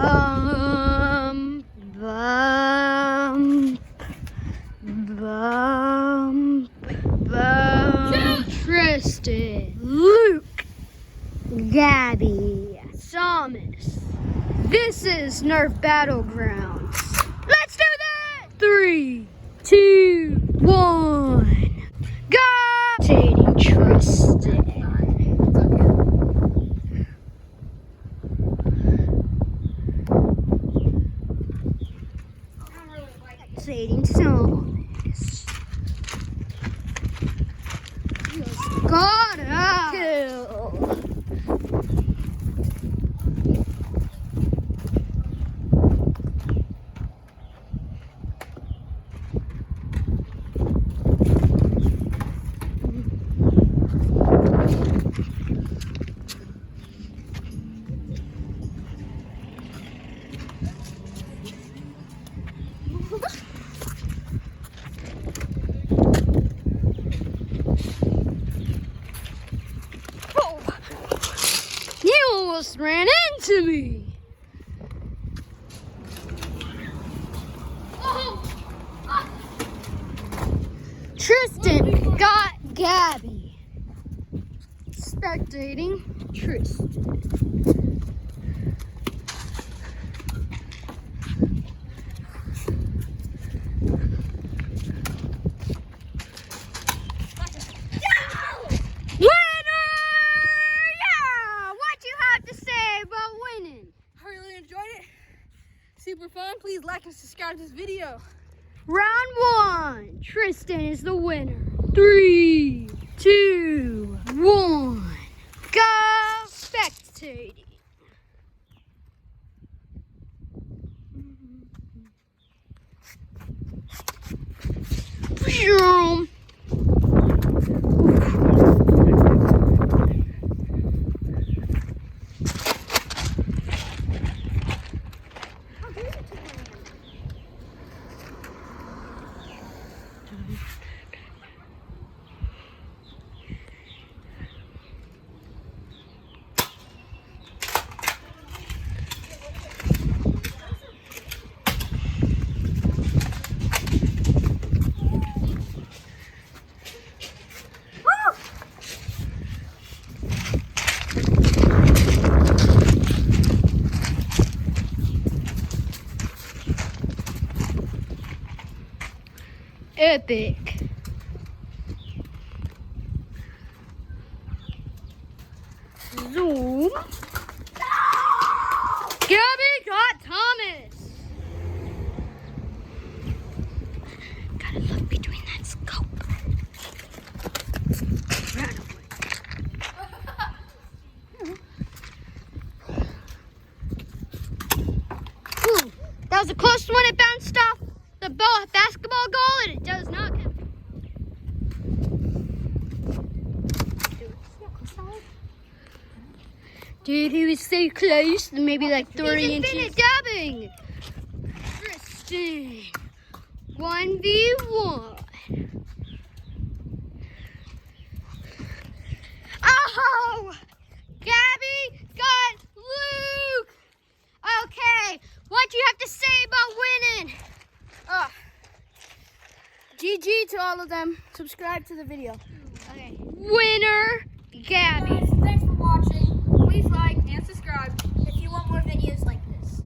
Bum, bum, bum, bum. Tristan, Luke, Gabby, Thomas. This is Nerf Battlegrounds. Let's do that! 3, 2, 1. Go! Dating Tristan. Dating Thomas. Gotta kill. You almost ran into me. Tristan got Gabby. Spectating Tristan. Super fun. Please like and subscribe to this video. Round 1. Tristan is the winner. 3, 2, 1. Go! Spectating. Vroom. Epic. Zoom. Gabby got Thomas. Gotta look between that scope. Run away. Ooh, that was a close one. It bounced off the basketball goal, and it does not count. Dude, he was so close, maybe like 30 inches. Dabbing. Tristan, 1v1. Oh, Gabby got Luke. Okay, what do you have to say about winning? GG to all of them. Subscribe to the video. Okay. Winner, Gabby.